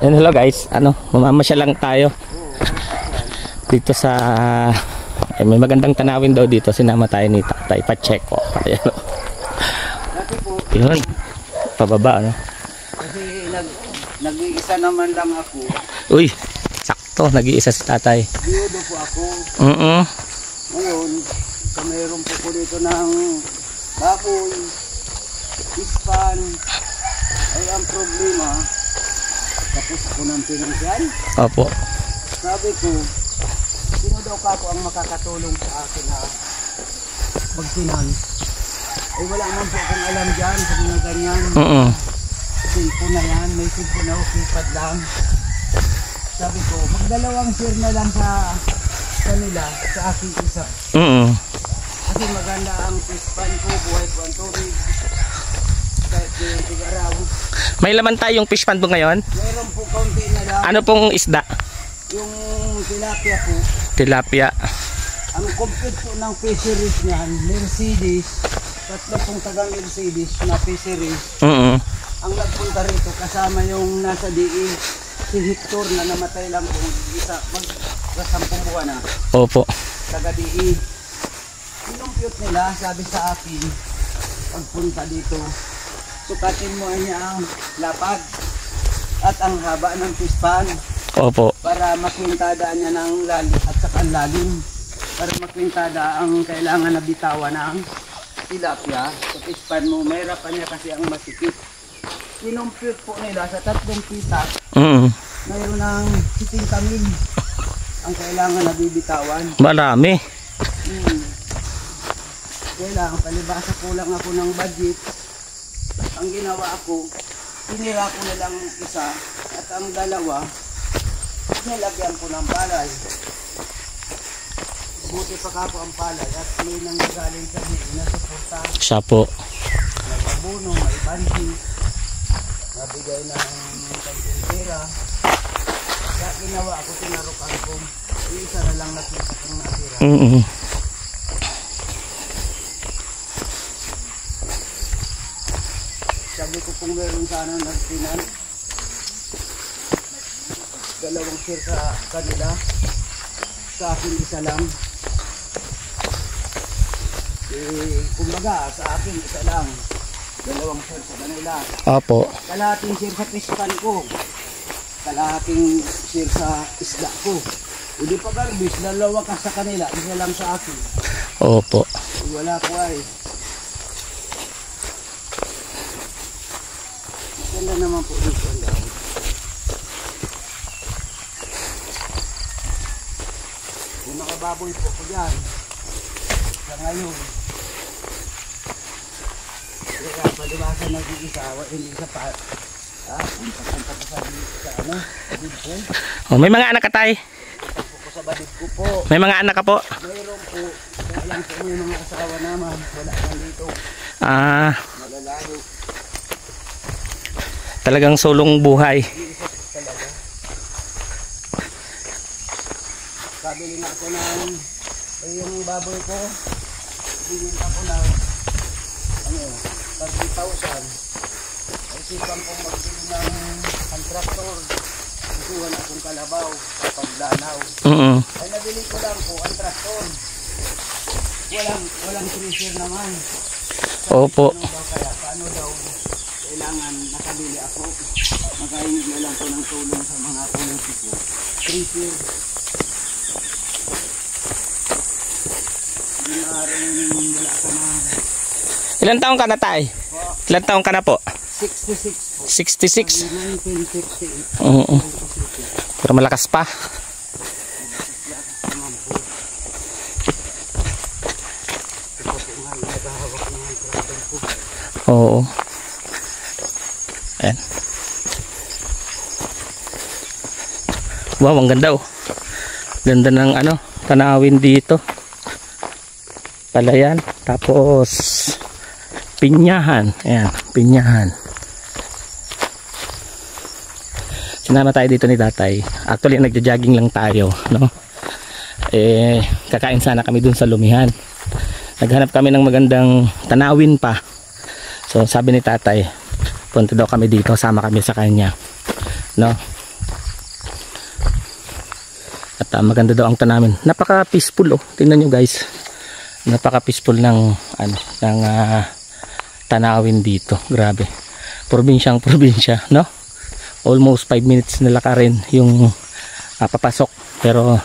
Yan, hello guys, mamamasyal lang tayo dito sa may magandang tanawin daw dito. Sinama tayo ni Tatay pa-check ko. Ayan. Yun, pababa kasi nag-iisa naman lang ako. Uy, sakto, nag-iisa si Tatay. Biyudo po ako. Ngayon, mayroon po ko dito ng baboy, ispan. Ay ang problema, tapos ako ng pinansyal. Opo. Sabi ko, sino daw kako ang makakatulong sa akin na mag-finance? Ay wala naman po akong alam dyan sa mga ganyan. Cellphone na yan, may cellphone na ukipad lang. Sabi ko, magdalawang share na lang sa kanila, sa aking isa. Kasi maganda ang pispan ko, buhay ko ang tubig. Kahit yung tig-araw. May laman tayong fish pan po ngayon? Meron po kaunti na lang. Ano pong isda? Yung tilapia po. Tilapia. Ang complete po ng fisheries niyan, Mercedes, tatlo pong tagang Mercedes na fisheries. Ang nagpunta rito kasama yung nasa DE, si Hector na namatay lang po isa mag-10 buwan na. Opo. Taga DE. Kinumpute nila, sabi sa akin, pagpunta dito, sukatin mo niya ang lapad at ang haba ng pispan. Opo. Para makwintadaan niya ng lalim at saka lalim. Para makwintada ang kailangan na bitawan ng tilapia sa pispan mo. Mahirapan niya kasi ang masikip. Kinumpute po nila sa 3 pita. Mayroon ng 70 mil ang kailangan na bibitawan. Marami. Kailangan palibasa kulang ako ng budget. Ang ginawa ko, tinira ko na lang isa at ang dalawa nilagyan ko ng palay. Buti pa ka po ang palay at may nanggagaling sa DE na suporta. Siya po. May abono, may bansi, nabigay ng pagkintira. Kaya ginawa ko, tinarukan ko. Isa na lang nakita kong natira. Sabi ko kung meron sana nagtinan, 2 share sa kanila, sa akin isa lang. Kumbaga sa akin isa lang, 2 share sa kanila. Opo. Kalahating share sa pispan ko, kalahating share sa isda ko. Hindi pa garbis, 2 ka sa kanila, isa lang sa akin. Opo. Wala ko ay. Maganda naman po dito ang dahon. May mga baboy po ko dyan. Sa ngayon. Kaya paliwasan nag-iisa, hindi isa pa. Punta ko sa ano, badid ko. Oh, may mga anak ka tay? Punta ko sa badid ko po. May mga anak ka po? Mayroon po. Kaya lang po may mga asawa naman. Wala kang dito. Malalayo. Talagang sulong buhay. Talaga. Kabili na ako ng yung baboy ko. Bigyan ako ng 30,000. Ay sipan kong magbili ng traktor. Kukuha na akong kalabaw sa paglanaw. Ay nabili ko lang po ang traktor. Walang treasure naman. Opo. Kaya paano daw kailangan nakabili ako. Makahingi na lang ko ng tulong sa mga politiko. Treasure. Hindi na rin wala ka na. Ilan taong ka na tay? Ilan taong ka na po? 66 po. 66. 1958. Pero malakas pa. Oo. Ayan. Wow, ang ganda oh. Ganda ng tanawin dito. Palayan. Tapos pinyahan. Ayan, pinyahan. Sinama tayo dito ni Tatay. Actually, nagja-jogging lang tayo, no? Kakain sana kami dun sa Lumihan. Naghanap kami ng magandang tanawin pa. So sabi ni Tatay, punta daw kami dito, sama kami sa kanya, no? At maganda daw ang tanamin. Napaka peaceful oh. Tingnan nyo guys. Napaka peaceful ng ano, ng tanawin dito. Grabe. Probinsyang probinsya, no? Almost 5 minutes na lakarin yung papasok. Pero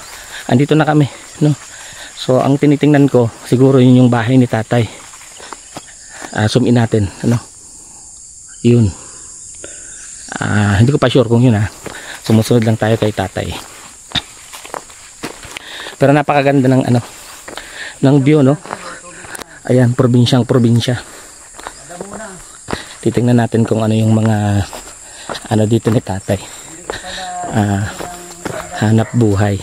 andito na kami, no? So ang tinitingnan ko, siguro yun yung bahay ni tatay. Zoom in natin, ano? Yun. Hindi ko pa sure kung yun Sumusunod lang tayo kay tatay. Pero napakaganda ng ano, ng view, no? Ayan, probinsyang probinsya. Titingnan natin kung ano yung mga ano dito ni tatay. Hanap buhay.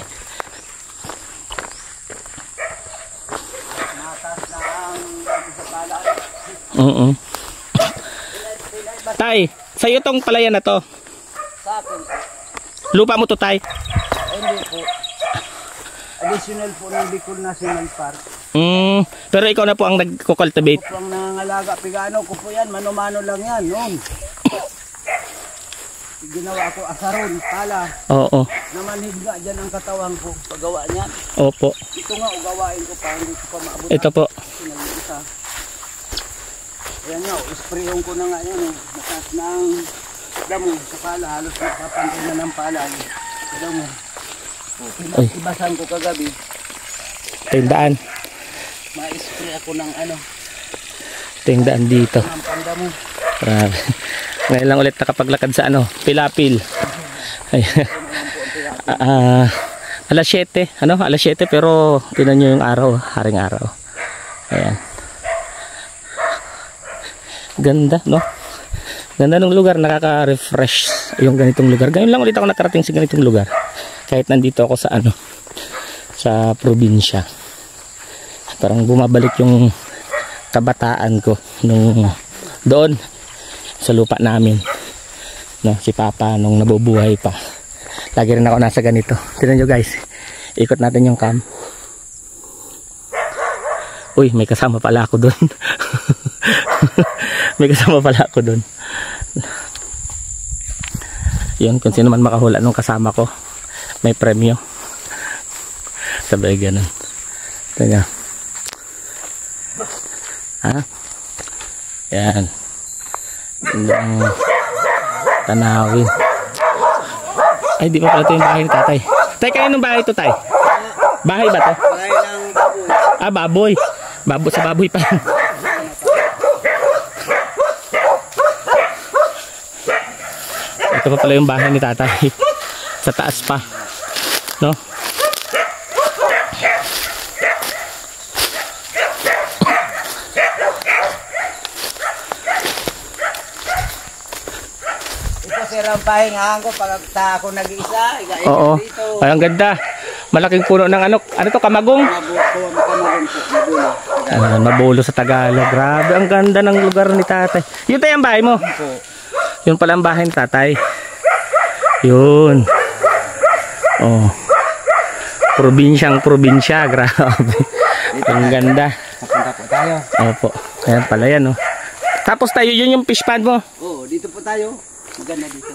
Tay, sa'yo tong palayan na to. Sa akin. Lupa mo to, tay? Hindi po. Additional po ng Bicol National Park. Pero ikaw na po ang nagko-cultivate. Ako ang nangangalaga. Pigano ko po yan. Mano-mano lang yan. Noon. Ginawa ko asaron, pala. Oo. Namanhid nga dyan ang katawan ko. Pagawa niyan. Opo. Ito nga, ugawain ko pa. Hindi ko pa maabot. Ito po. Isa. Ayan nga, isprayong ko na nga yan. Mataas na ang damo sa pala. Halos napapantay na ng pala. Damo. Ibasan ko kagabi. Tindaan. Ma-spray ako ng ano. Tindaan dito. Ang pandamo. Grabe. Ngayon lang ulit nakapaglakad sa ano, Pilapil. Alas 7, ano? Alas 7 pero tinan nyo yung araw, haring araw. Ayan. Ganda, no? Ganda ng lugar, nakaka-refresh yung ganitong lugar. Ngayon lang ulit ako nakarating sa ganitong lugar. Kahit nandito ako sa ano, sa probinsya. Parang bumabalik yung kabataan ko nung doon sa lupa namin, no, si Papa nung nabubuhay pa. Lagi rin ako nasa ganito. Tignan nyo guys, ikot natin yung cam. Uy, may kasama pala ako doon. May kasama pala ako doon. Yun, kung sino man makahula nung kasama ko, may premyo. Sabay ganun. Tignan. Yan. Ang tanawin. Ay, di pa pala ito yung bahay ni tatay. Tay, kaninong bahay ito, tay? Bahay ba to? Bahay ng baboy. Baboy. Sa baboy pa. Ito pa pala yung bahay ni tatay. Sa taas pa. No? Ang pahingahan ko pag ako nag-iisa. Oo. Ay, ang ganda. Malaking puno ng ano to, kamagong? Mabulo sa Tagalog. Grabe, ang ganda ng lugar ni tatay. Yun tayo ang bahay mo? Yun pala ang bahay ni tatay. Yun. Oh. Probinsyang probinsya. Grabe. Ang ganda. Papunta po tayo. Opo. Ayan pala yan, oh. Tapos tayo, yun yung fish pond mo? Oo, dito po tayo. Maganda dito.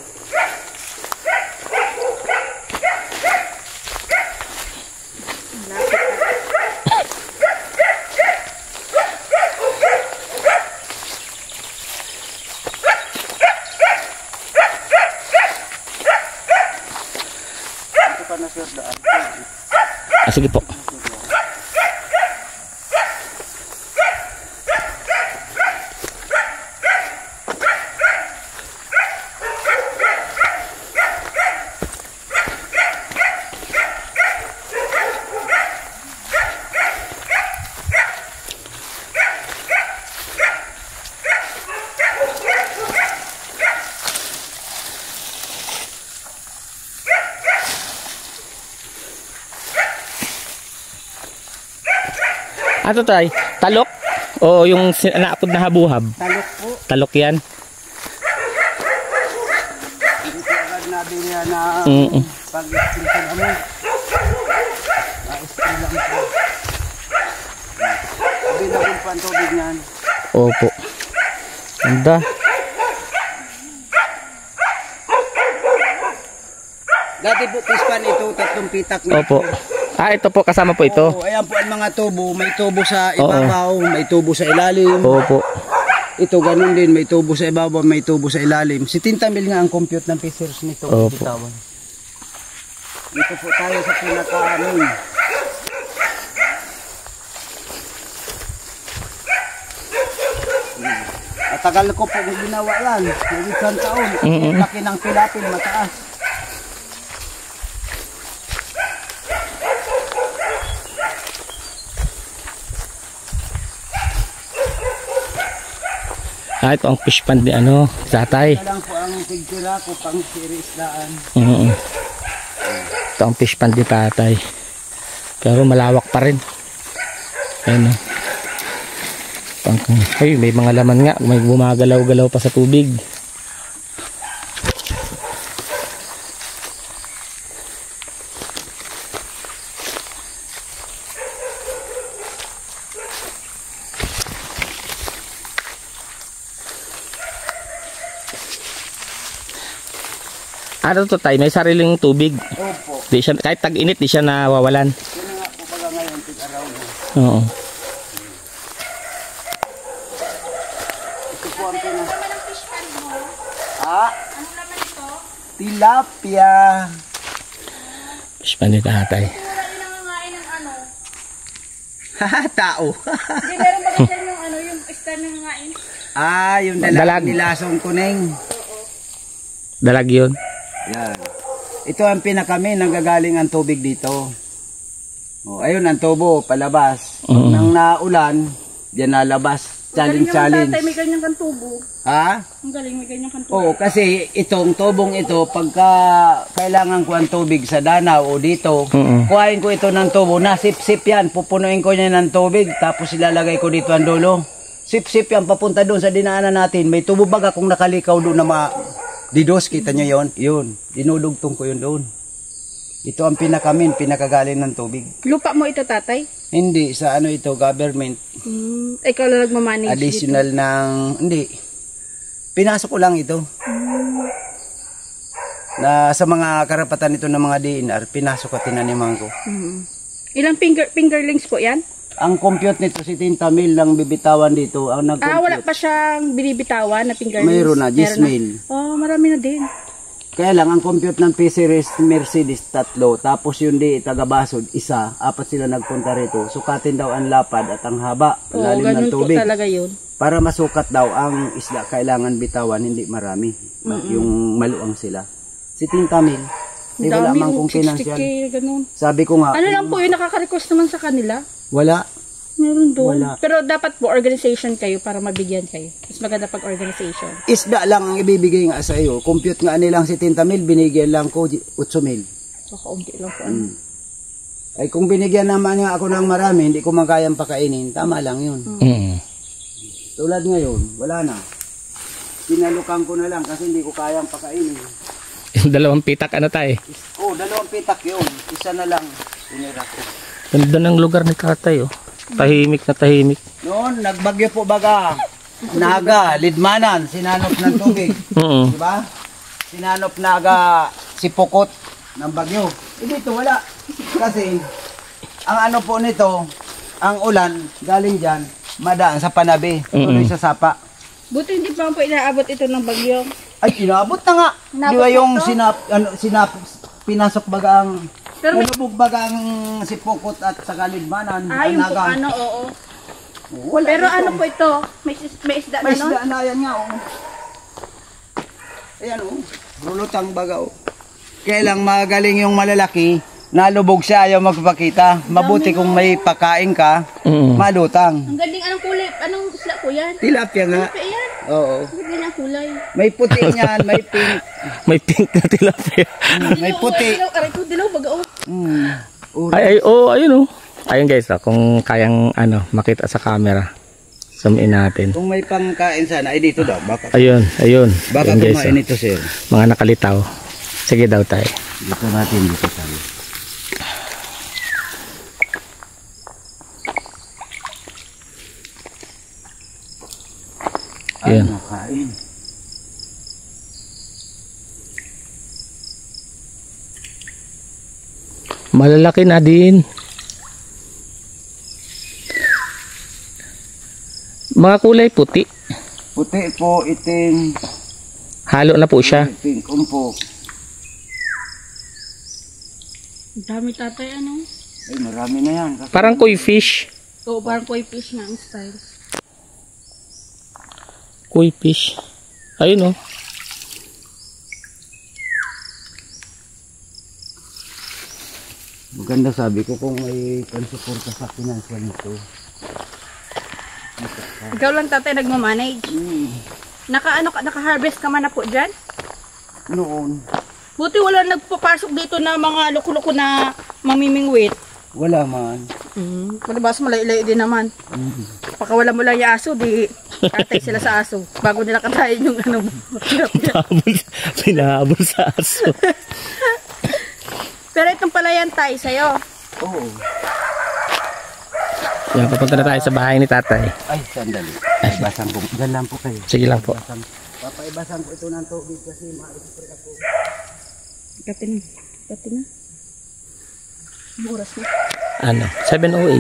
Ito pa na sir daan. Sige po. Ano tay? Talok? O yung naapod na habuhab? Talok po. Talok yan? Hindi ko agad nabili na pag-spray sa damo. Pa-spray lang po. Binagin pa ang tubig niyan. Opo. Ganda. Dati po pispan ito, 3 pitak na. Opo. Ah, ito po, kasama po ito. Oo, ayan po ang mga tubo. May tubo sa ibabaw, may tubo sa ilalim. Opo. Ito ganun din, may tubo sa ibabaw, may tubo sa ilalim. 70 mil nga ang compute ng fissures nito. Opo. Bitawan. Dito po tayo sa pinaka-amin. Matagal ko po ginawa yan. May isang taon. Laki ng pilapil, mataas. Ah, ito ang fish pond ni tatay. Ito lang po ang tigtira ko pang sirisdaan. Ito ang fish pond ni tatay. Pero malawak pa rin. Ayan o. Ay, may mga laman nga. May gumagalaw-galaw pa sa tubig. Ano to tayo? May sariling tubig. Opo. Di siya, kahit tag-init, di siya nawawalan. Yun nga po baga ngayon, tig-araw na. Oo. Ito po ang pina... Ano naman ang fish pond mo? Ha? Ano naman ito? Tilapia. Fish pond ni tatay. Wala rin nangangain ng ano. Haha, tao. Hindi, meron ba kasi yung star na nangangain? Yung Dalag. dalag nilasong kuning. Dalag yun. Yan. Ito ang pinakami, nanggagaling ang tubig dito. Ayun ang tubo, palabas. Nang naulan, diyan nalabas. Challenge. Tatay, may ganyan kang tubo. Ha? Ang galing, may ganyan kang tubo. Oo, kasi itong tubong ito, pagka kailangan ko ang tubig sa danaw o dito, kuhain ko ito ng tubo, nasip-sip yan, pupunuin ko niya ng tubig, tapos ilalagay ko dito ang dulo. Sip-sip yan, papunta doon sa dinaanan natin. May tubo baga kung nakalikaw doon na didos, kita nyo yon? Yun, dinudugtong ko yun doon. Ito ang pinakagaling ng tubig. Lupa mo ito, tatay? Hindi, sa ano ito, government. Ikaw lang nagmamanage Additional dito. hindi. Pinasok ko lang ito. Na sa mga karapatan ito ng mga DNR, pinasok at tinaniman ko. Ilang fingerlings po yan? Ang compute nito, 70 mil lang bibitawan dito. Ang nag-compute. Wala pa siyang binibitawan na fingerlings? Mayroon na, 10 mil. Marami na din. Kaya lang, ang compute ng P-Series Mercedes, 3. Tapos yung di, taga-Basod, 1. 4 sila nagpunta rito. Sukatin daw ang lapad at ang haba. Ang lalim ng ganun tubig. po talaga yun. Para masukat daw ang isda, kailangan bitawan, hindi marami. Yung maluang sila. 70 mil. Di wala Dami, man kung 60K, financial. ganun. Sabi ko nga. Ano lang po yung nakaka-request naman sa kanila? Wala. Meron doon. Wala. Pero dapat po organization kayo para mabigyan kayo. Mas maganda pag organization. Isda lang ang ibibigay nga sa iyo. Compute nga nilang 70 mil, binigyan lang ko 8 mil. So, kaunti lang po. Ay kung binigyan naman nga ako ng marami, hindi ko man kayang pakainin, tama lang yun. Tulad ngayon, wala na. Pinalukan ko na lang kasi hindi ko kayang pakainin. Yung 2 pitak tayo? 2 pitak yun. Isa na lang. Tinira ko. Ganda ng lugar ni tatay oh. Tahimik na tahimik. Noon, nagbagyo po baga. Naga, lidmanan, sinanop ng tubig. Diba? Sinanop naga si Pukot ng bagyo. Dito wala. Kasi, ang ano po nito, ang ulan, galing dyan, madaan sa panabi. Tuloy sa sapa. Buti hindi pa po inaabot ito ng bagyo. Ay, inabot na nga. Di ba yung pinasok baga ang... Pero nalubog baga ang si Pukot at sa kalidmanan. yung po, Naga. oo. Wala Pero dito. ano po ito? May isda May na, no? isda na yan nga, oh. Ayan, oh. Rulutang baga, oh. Kaya lang magaling yung malalaki, nalubog siya, ayaw magpapakita. Mabuti kung may pakain ka, malutang. Ang galing, anong kulay? Anong isda po yan? Tilapia nga. Tilapia yan? Oo. Ang galing ang kulay. May puti niyan, may pink. May pink na tilapia. May puti. Aray ko, dilaw, baga, Ayun oh. Ayun guys, kung kayang makita sa camera. Zoom in natin. Kung may pangkain sana, ay dito daw. Baka Ayun. Baka Ayun, guys, kumain ito, sir. mga nakalitaw. Sige daw tayo. Dito natin, dito tayo. Ay, Ayan. nakain. Malalaki na din. Mga kulay puti. Puti po, itim. Halo na po siya. Pink po. Ang dami tatay, ano? Ay, marami na yan. Parang koi fish. Oo, parang koi fish na ang style. Koi fish. Ayun oh. Maganda, sabi ko kung may pansuporta sa financial nito. Ikaw lang tatay nagmamanage. Naka-harvest ka man na po dyan? Noon, Buti wala nagpapasok dito na mga loko-loko na mamimingwit. wala man. Malabas malay-lay din naman. Pakawalan mo lang yung aso, di katay sila sa aso. Bago nila katayin yung ano mo. Pinahabol sa aso. Pero itong pala yan tay sa'yo. Oo. Yan, papunta na tayo sa bahay ni tatay. Ay, sandali. Paibasan ko. Diyan lang po kayo. Sige lang po. Papaibasan ko ito ng tubig kasi ma-spray ako. Kati na. Kati na. Ang oras na. Ano? 7:08.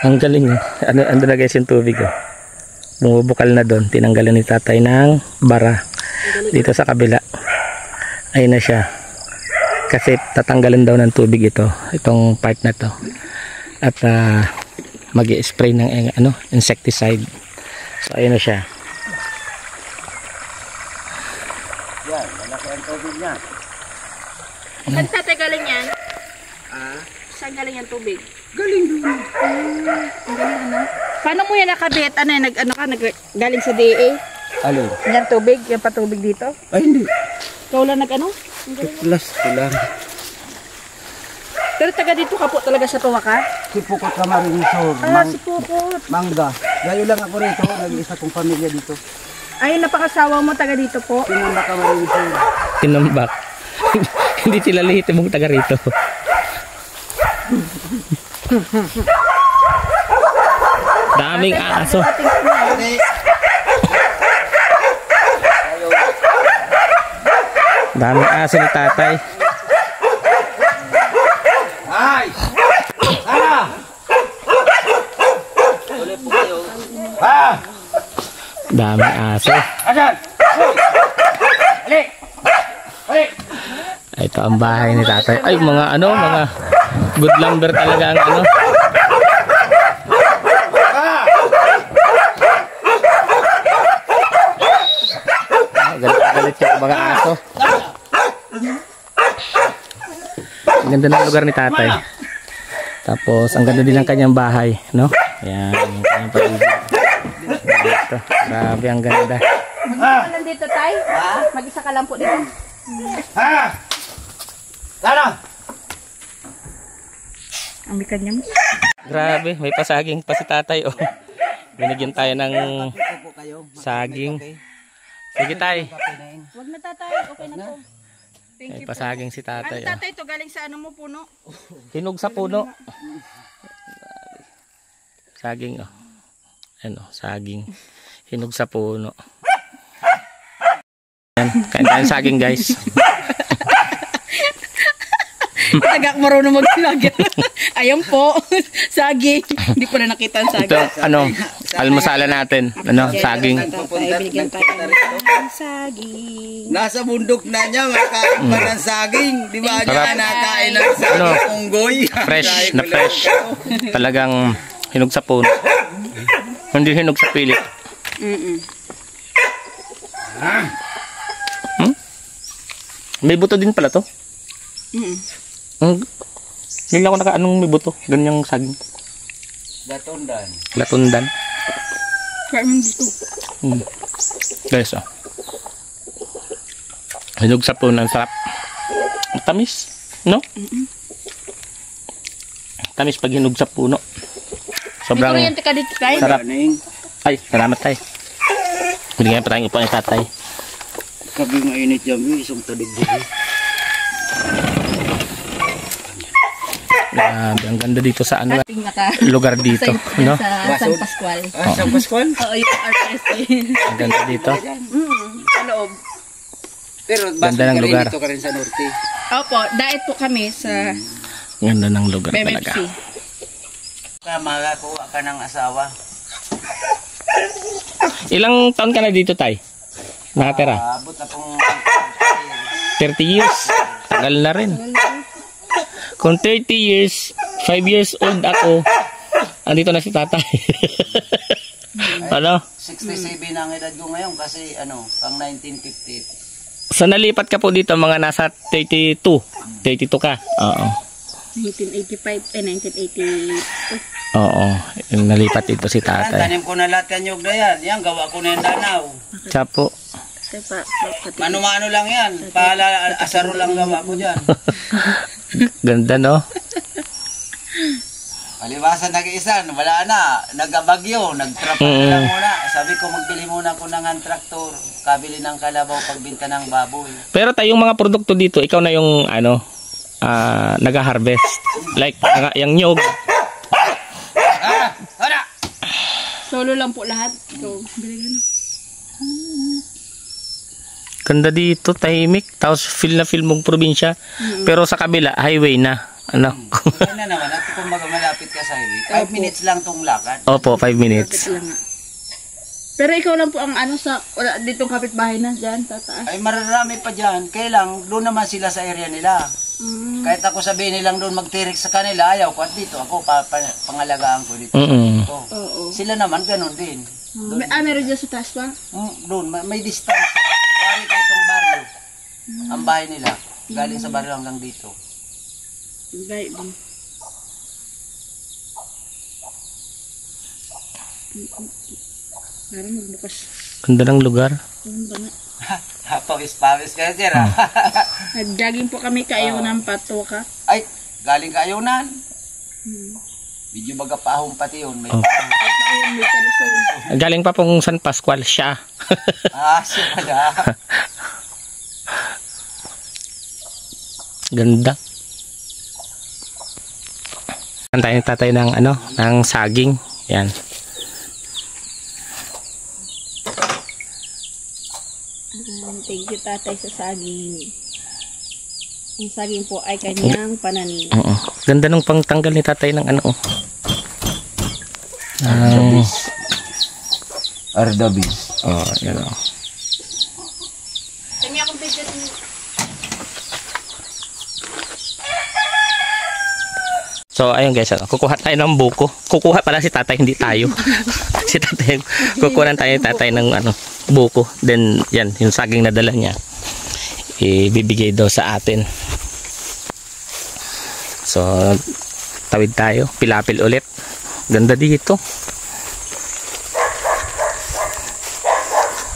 Ang galing eh. Ano na guys yung tubig oh. Bumubukal na doon. Tinanggalan ni tatay ng bara. Dito sa kabila. Ayun na siya. Kasi tatanggalan daw ng tubig ito. Itong part na to. At mag-i-spray ng insecticide. So ayun na siya. Yan, malaki ang tubig niya. Saan tatay galing yan? Saan galing yan tubig? Galing doon. Ang galing ano? Paano mo yan nakabit? Ano yan? Galing sa DA? Alin? Yan tubig? Yan patubig dito? Ay, hindi. Ikaw lang nag-ano? Ang galing. Plus ko lang. Pero taga dito ka po talaga sa Tuwaka? Sipukot ka marinisor. Si Pupot. Mangga. Gayo lang ako rito. Nag-isa kong pamilya dito. Ay, napakasawa mo taga dito po. Tinamba ka marinisor. Tinambak. Hindi sila lihit mong taga rito. Daming aso. Daming aso ni tatay. Ay! Sana! Ulit po kayo. Ha! Daming aso. Asan? Alik! Alik! Ito ang bahay ni tatay. Ay, mga good lumber talaga ang ano. Galit siya mga aso. Ang ganda ng lugar ni tatay. Tapos, ang ganda din ng kanyang bahay, no? Ayan, yung kanyang paligid. Dito. Grabe, ang ganda. Mag-isa ka lang dito, tay? Mag-isa ka lang po dito. Ha! Sana! Ang bikan niya mo. Grabe, may pasaging pa si tatay, oh. Binigyan tayo ng Ito po kayo. saging. Sige, tay. Huwag na tatay, okay na po. Thank May you po. pasaging si Ano tatay, oh. tatay to galing sa ano mo puno? Hinog sa puno. Saging, oh. Ano, saging. Hinog sa puno. Yan, kain tayo ng saging, guys. Tagak marunong mag-vlog. Ayun po, saging. Hindi ko na nakita ang Ito, saging. almusala natin. Saging. Tatay, binigyan tayo ng saging. Nasa bundok na niya, makain pa ng saging. Di ba niya Sarap. nakain ng saging Ano? unggoy? Fresh na fresh. Talagang hinog sa puno. Hindi hinog sa pilit. May buto din pala to. Hindi ako anong may buto. Ganyang saging. Datondan. Latundan. Kaya mo dito. Guys, oh. Hinog sa puno. Ang sarap. Tamis. No? Tamis pag hinog sa puno. Sobrang May kuryente ka dito tayo. sarap. Ay, salamat tayo. Binigyan pa tayong upuan ni tatay. Kabi mainit dyan, isang tadig dito. Grabe, ang ganda dito sa ano, Ating naka lugar dito, no? sa San Pascual. Sa Pascual? Oo, yung RPSA. Ang ganda dito. Sa loob. Pero Ganda ng lugar. dito ka rin sa norte. Opo, diet po kami sa Ganda ng lugar talaga. BMFC. Kaya makakuha ka ng asawa. Ilang taon ka na dito, Tay? Nakatira? Abot na pong 30 years. Tagal na rin. Kung 30 years, 5 years old ako, andito na si tatay. Ano? 67 na ang edad ko ngayon kasi pang 1950. So nalipat ka po dito mga nasa 32. 32 ka. Oo. 1985, 1982. Oo. Nalipat dito si Yan, tatay. tanim ko na lahat kanyog na yan. Yan, gawa ko na yung danaw. Siya po. Mano-mano lang yan. Asaro lang gawa ko dyan. Ganda, no? Paliwasan nag-iisan, wala na. Nagabagyo, nagtrapan lang muna. Sabi ko, magbili muna ko ng traktor. Kabili ng kalabaw, pagbinta ng baboy. Pero tayong mga produkto dito, ikaw na yung nag-harvest. Like, yung nyog. Hala! Solo lang po lahat. So, biligan. Ganda dito, tahimik. Tapos feel na feel mong probinsya. Pero sa kabila, highway na. Ano? Ano na naman, at kung malapit ka sa highway. 5 minutes lang tong lakad. Opo, 5 minutes. Kapit lang nga. Pero ikaw lang po ang wala ditong kapitbahay na dyan, tataas. Ay, mararami pa dyan. Kaya lang, doon naman sila sa area nila. Kahit ako sabihin nilang doon magtirik sa kanila, ayaw ko. At dito, ako pangalagaan ko dito. Oo. Sila naman, ganun din. Meron dyan sa taas pa? Doon, may distance. Wari ko itong baryo. Ang bahay nila. Galing sa baryo hanggang dito. Right din. Parang magbukas. Ganda ng lugar. Ano ba nga? Pawis-pawis kayo, sir. Nag-jogging po kami kayo ng patoka. Ay, galing ka ayunan. Medyo magapahong pati yun. May Ayun, may kalusong. Galing pa pong San Pascual siya. siya pala. Ganda. Antayin ni tatay ng ng saging. Yan. Thank you tatay sa saging. Ang saging po ay kanyang pananim. Oo. Ganda nung pangtanggal ni tatay ng Ardabis. Oh, yan o. Kanya akong picture niyo. So, ayun guys, kukuha tayo ng buko. Kukuha pala si tatay, hindi tayo. Si tatay, kukuha tayo ni tatay ng buko. Then, yan, yung saging na dala niya. Ibibigay daw sa atin. So, tawid tayo. Pilapil ulit. Ganda dito.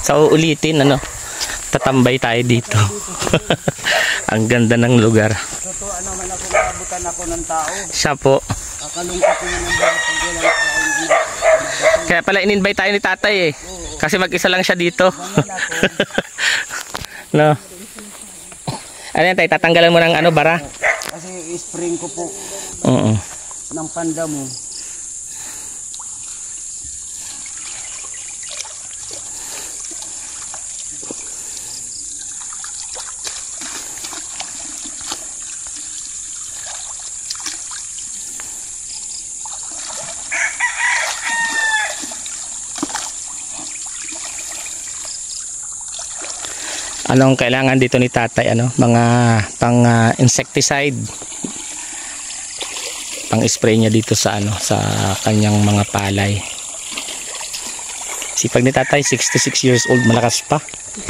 So, ulitin, tatambay tayo dito. Ang ganda ng lugar. Totoo naman ako, naabutan ako ng tao. Siya po. Kakalungkot ko ng bahay pag walang Kaya pala in-invite tayo ni tatay eh. Kasi mag-isa lang siya dito. No. Ano yan tayo? Tatanggalan mo ng bara? Kasi spring ko po Oo. ng panda mo. Anong kailangan dito ni tatay? Mga pang insecticide. Pang spray niya dito sa sa kanyang mga palay. Sipag ni tatay, 66 years old, malakas pa.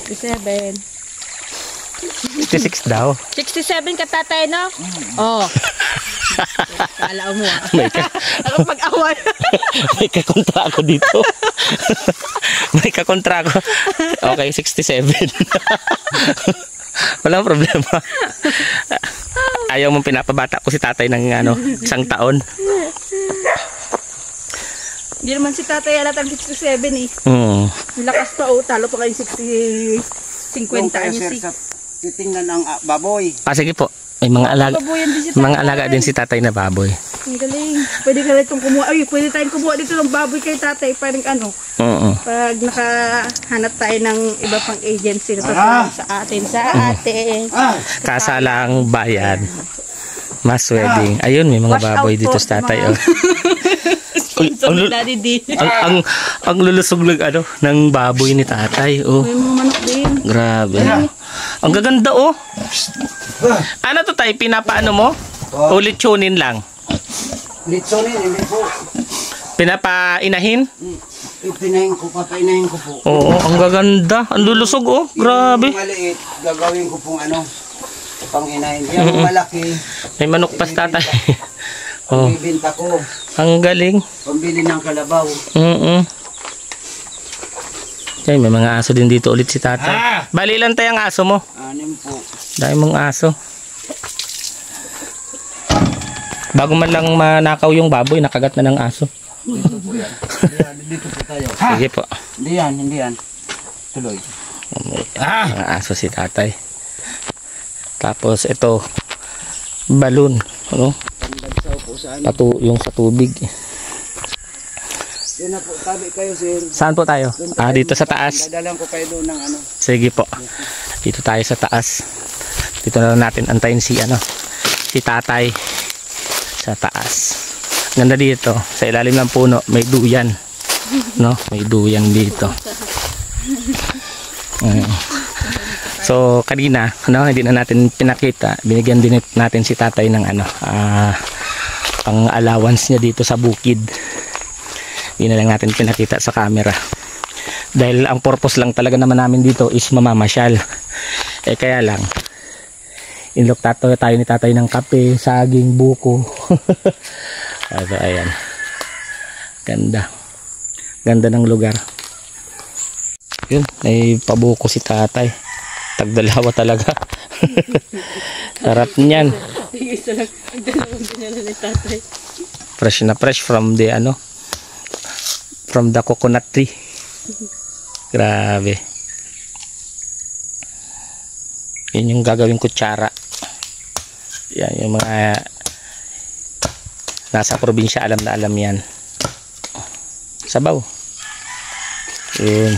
67. 66 daw. 67 ka tatay, no? Oo. Kala mo ah. Ako pag-away. May kakontra ako dito. May kakontra ako. Okay, 67. Walang problema. Ayaw mong pinapabata ko si tatay ng 1 taon. Hindi naman si tatay alatang 67 eh. Lakas pa talo pa kayo 50 anyos eh. Titingnan ang baboy. Sige po. May mga alaga. Baboyan din si tatay. Mga alaga din si tatay na baboy. Ang galing. Pwede ka rin itong kumuha. Ay, pwede tayong kumuha dito ng baboy kay tatay. Parang ano. Oo. Pag nakahanap tayo ng iba pang agency na sa atin. Kasalang bayan. Mass wedding. Ayun, may mga Wash baboy out dito po, sa tatay. mga- Oh. Ang lulusog ng ano ng baboy ni tatay. Oh. May mga manok din. Grabe. Ang gaganda oh. Ano to tay? Pinapaano mo? O litsunin lang? Litsonin, hindi po. Pinapainahin? Ipinahin ko, papainahin ko po. Oo, ang gaganda. Ang lulusog oh. Grabe. Yung maliit, gagawin ko pong ano, panginahin. Yung malaki, May manok pa sa tatay. Oh, ibibinta ko. ang galing. Pambili ng kalabaw. Ay, may mga aso din dito ulit si tatay. Bali ilan tayo ang aso mo? 6 po. Dahil mong aso. Bago man lang manakaw yung baboy, nakagat na ng aso. Dito po tayo. Sige po. Hindi yan. Tuloy. Mga aso si tatay. Tapos ito, balon. Ano? Pagdagsaw po saan. Yung sa tubig. Yun na po, tabi kayo sir. Saan po tayo? Dito sa taas. Dadalang ko kayo doon ng ano. Sige po. Dito tayo sa taas. Dito na lang natin antayin si tatay sa taas. Ganda dito. Sa ilalim ng puno may duyan. No? May duyan dito. So kanina, hindi na natin pinakita. Binigyan din natin si tatay ng pang allowance niya dito sa bukid. Hindi na lang natin pinakita sa camera. Dahil ang purpose lang talaga naman namin dito is mamamasyal. Kaya lang, inlook tayo ni tatay ng kape, saging, buko. So, ayan. Ganda. Ganda ng lugar. Yun, may pabuko si tatay. Tagdalawa talaga. Sarap niyan. Fresh na fresh from the from the coconut tree. Grabe. Yun yung gagawing kutsara. Yan yung mga nasa probinsya, alam na alam yan. Sabaw. Yun.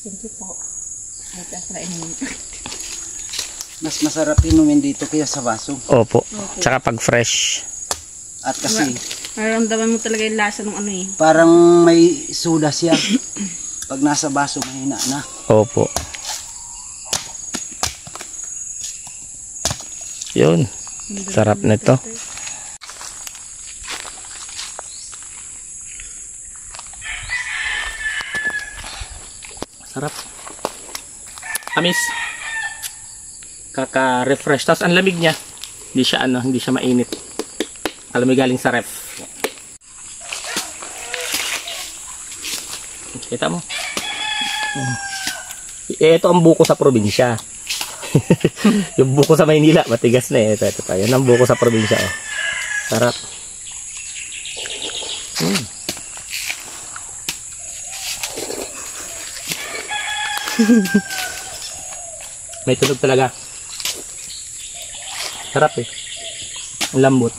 Thank you po. Mas masarap inumin dito kaya sa baso. Opo. Tsaka pag fresh. At kasi Maramdaman mo talaga yung lasa ng parang may suda siya. Pag nasa baso mahina na. Opo. Yun. Sarap nito. Sarap. Amis. Kaka-refresh. Tapos ang lamig niya. Hindi siya mainit. Alam mo galing sa ref. Kita mo? Ito ang buko sa probinsya. Yung buko sa Maynila, matigas na eh. Ito pa. Yan ang buko sa probinsya. Oh. Sarap. May tunog talaga. Sarap eh. Ang lambot.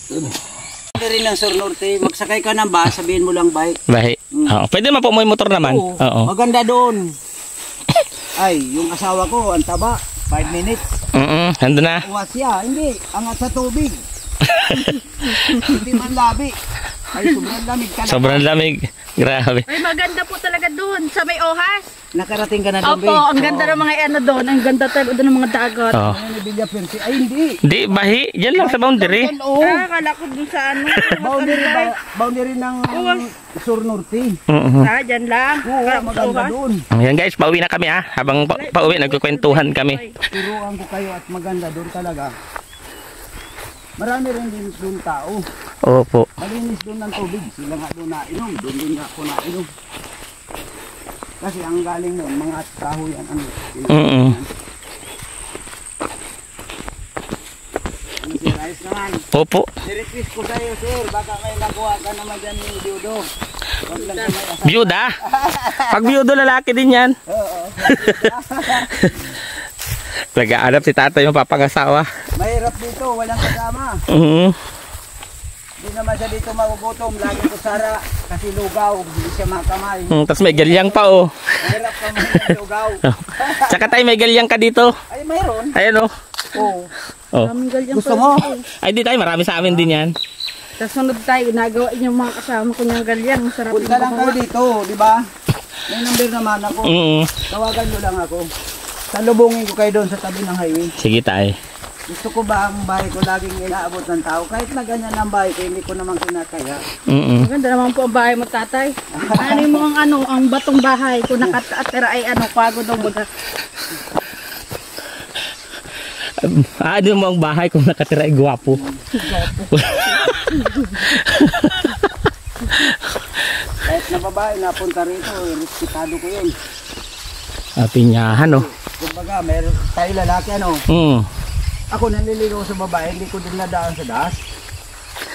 Pwede rin ng Sur Norte, magsakay ka ng bus, sabihin mo lang bike. Bahay. Oo. Pwede naman po mo yung motor naman. Oo. Maganda doon. Ay, yung asawa ko, ang taba, 5 minutes. Handa na. Uwas siya, hindi, angat sa tubig. Hindi man labi. Ay, sobrang lamig ka na. Sobrang lamig. Grabe. Ay, maganda po talaga doon sa may ohas. Nakarating ka na doon, Opo, ang ganda ng mga doon. Ang ganda talaga doon ng mga dagat. Oo. Ay, Villa Persi. Ay, hindi. Di, bahi. Diyan lang sa boundary. Akala ko doon sa Boundary ng Sur Norte. Dyan lang. Oo, maganda doon. Ayan guys, pauwi na kami ha. Habang pauwi, nagkukwentuhan kami. Turuan ko kayo at maganda doon talaga. Marami rin din doon tao. Opo. Malinis doon ng tubig. Sila nga doon nainom. Doon din nga ako nainom. Kasi ang galing noon, mga kahoy yan. Sir, ayos naman. Opo. I-request ko sa'yo, sir. Baka may nakuha ka naman dyan ni Diudo. Wag lang ka may asawa. Byuda. Pag byudo, lalaki din yan. Oo. Nag-aanap si tatay yung papangasawa. Mahirap dito, walang kasama. Hindi naman siya dito magugutom. Lagi ko sara kasi lugaw. Hindi siya makamay. Tapos may galyang pa oh. Mahirap ka mga lugaw. Tsaka tayo may galyang ka dito. Ay, mayroon. Ayan oh. Oo. Oh. Maraming galyang Gusto pa mo? rin. Ay di tayo, marami sa amin din yan. Sa sunod tayo, nagawa yung mga kasama ko niyang galyang. Masarap yung Punta lang kayo bakawa. dito, di ba? May number naman ako. Tawagan nyo lang ako. Salubungin ko kayo doon sa tabi ng highway. Sige tayo. Gusto ko ba ang bahay ko laging inaabot ng tao? Kahit na ganyan ang bahay ko, hindi ko naman kinakaya. Maganda naman po ang bahay mo, tatay. Ano mo ang batong bahay? Kung nakatira ay pagod daw baga. Ano mo ang bahay kung nakatira ay gwapo? Kahit na babae, napunta rito, respetado ko yun. Pinyahan oh. Kumbaga, meron tayo lalaki Ako naliligaw sa babae, hindi ko din nadaan sa daas.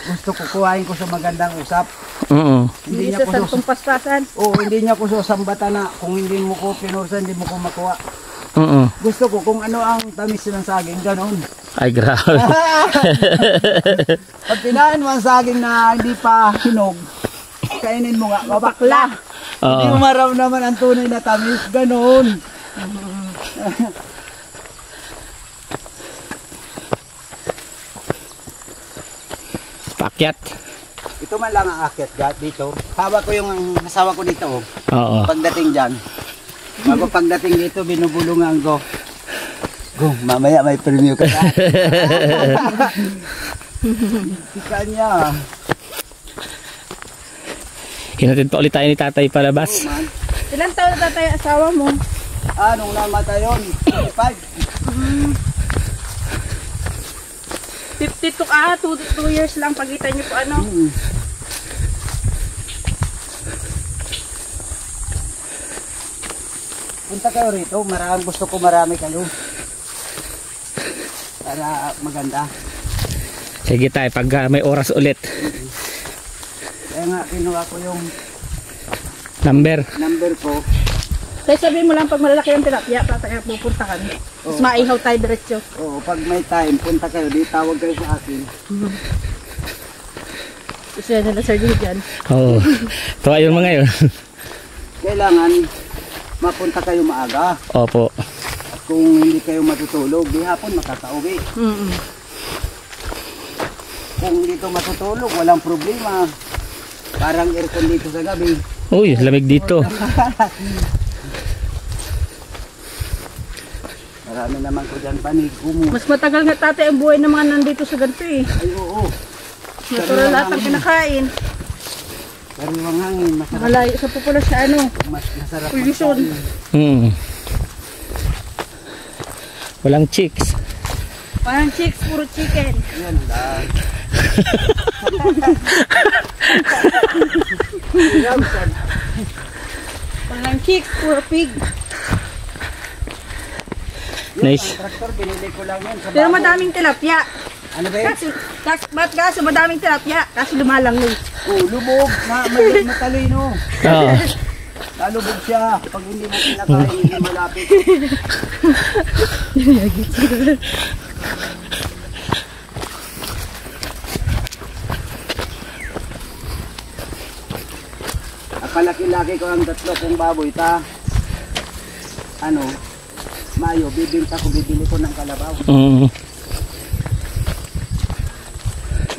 Gusto ko kuhain ko sa magandang usap. Hindi sa santong paspasan. Oo, hindi niya ko sasambatan na kung hindi mo ko pinursa, hindi mo ko makuha. Gusto ko kung ano ang tamis ng saging, ganon. Ay grabe. Pag tinahan mo ang saging na hindi pa hinog, kainin mo nga, mabakla. Hindi mo maramdaman ang tunay na tamis, ganon. Pakyat. Ito man lang ang akyat dito. Hawak ko yung asawa ko dito. Oo. Pagdating dyan. Bago pagdating dito, binubulungan ko. Mamaya may premyo ka na. Tika niya. Hinatid pa ulit tayo ni tatay palabas. Ilan taon na tatay asawa mo? Nung namatay yun? 52 2 years lang pagitan niyo po Punta kayo rito, gusto ko marami kayo. Para maganda. Sige tayo, pag may oras ulit. Kaya nga, kinuha ko yung Number. number ko. Kaya sabihin mo lang pag malalaki ang tilapia, tatay pupunta kami. Mas maihaw tayo diretso. Oo, pag may time, punta kayo, di tawag kayo sa akin. Gusto yan nila Sir dyan. Oo. Tuwa yung mga yun. Kailangan mapunta kayo maaga. Opo. Kung hindi kayo matutulog, di hapon makakauwi. Kung dito matutulog, walang problema. Parang aircon dito sa gabi. Uy, lamig dito. Marami naman ko dyan panig. Mas matagal nga tatay ang buhay ng mga nandito sa ganito eh. Ay, oo. Natural lahat ang kinakain. Sariwang hangin, masarap. Malayo sa populasyon Mas masarap. pollution. Walang chicks. Parang chicks, puro chicken. Yan lang. Parang chicks, puro pig. Nice. Ang traktor, binili ko lang yan. Sa Pero baboy. madaming tilapia. Ano ba yun? Kaso madaming tilapia. Kasi lumalangoy. Lubog. Matalino. Oo. Lalubog siya. Pag hindi mo pinakain, hindi malapit. Palaki-laki ko ang tatlo kong baboy Mayo, bibili ko ng kalabaw.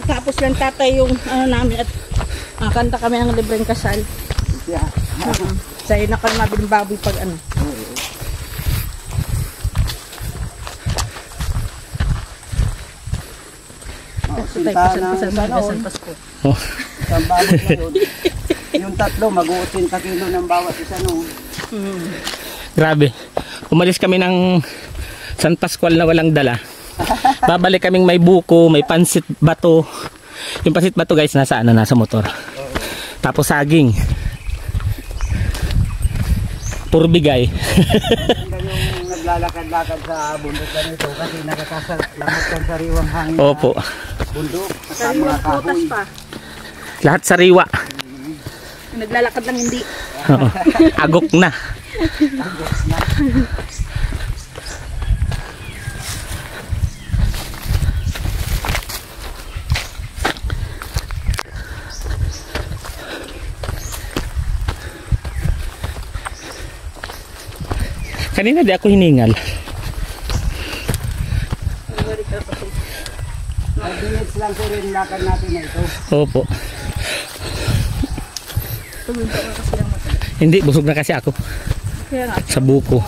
Tapos lang tatay yung namin at kanta kami ng libreng kasal. Yeah. Sa'yo na kami mabiling baboy pag Sinta ng Pasko. isang baboy na yun. Yung tatlo, mag-80 kilo ng bawat isa Grabe. Umalis kami ng San Pascual na walang dala. Babalik kaming may buko, may pansit bato. Yung pansit bato guys, nasa motor. Tapos saging. Puro bigay. Yung naglalakad-lakad sa bundok ganito kasi nakakasalamot ng sariwang hangin. Opo. Bundok, sa Sariwang mga prutas kahoy. pa. Lahat sariwa. Naglalakad lang hindi. Oo. Agok na. Kanina di ako hiningal. 5 minutes lang po rin lakad natin na ito. Opo. Tuminta ka kasi lang matagal. Hindi, busog na kasi ako. Kaya nga. Sa buko.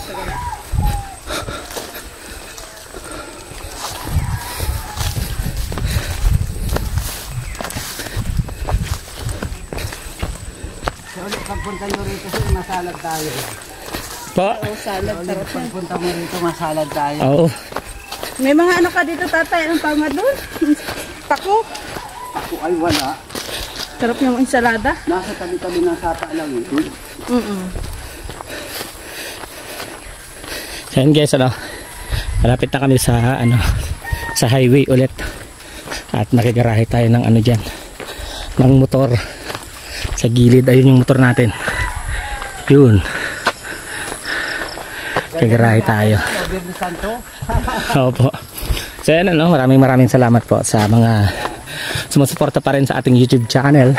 So ulit pagpunta nyo rito sir, masalad tayo. Po? Oo, salad. Ulit Sarap yan. pagpunta mo rito, masalad tayo. Oo. May mga ano ka dito, tatay. Anong tawag nga doon? Pako. Ako ay wala. Sarap yung ensalada. Nasa tabi-tabi ng sapa lang ito. So yun guys, ano, malapit na kami sa ano, sa highway ulit. At nakigarahe tayo ng ano dyan, ng motor. Sa gilid, ayun yung motor natin. Yun. Nakigarahe tayo. Birni Santo. Opo. So yan, ano, maraming salamat po sa mga sumusuporta pa rin sa ating YouTube channel.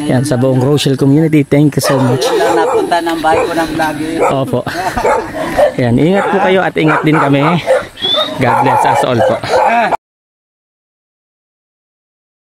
Yan, sa buong Rochelle community. Thank you so much. Yan lang napunta ng bahay ko ng vlogger. Opo. Yan, ingat po kayo at ingat din kami. God bless us all po.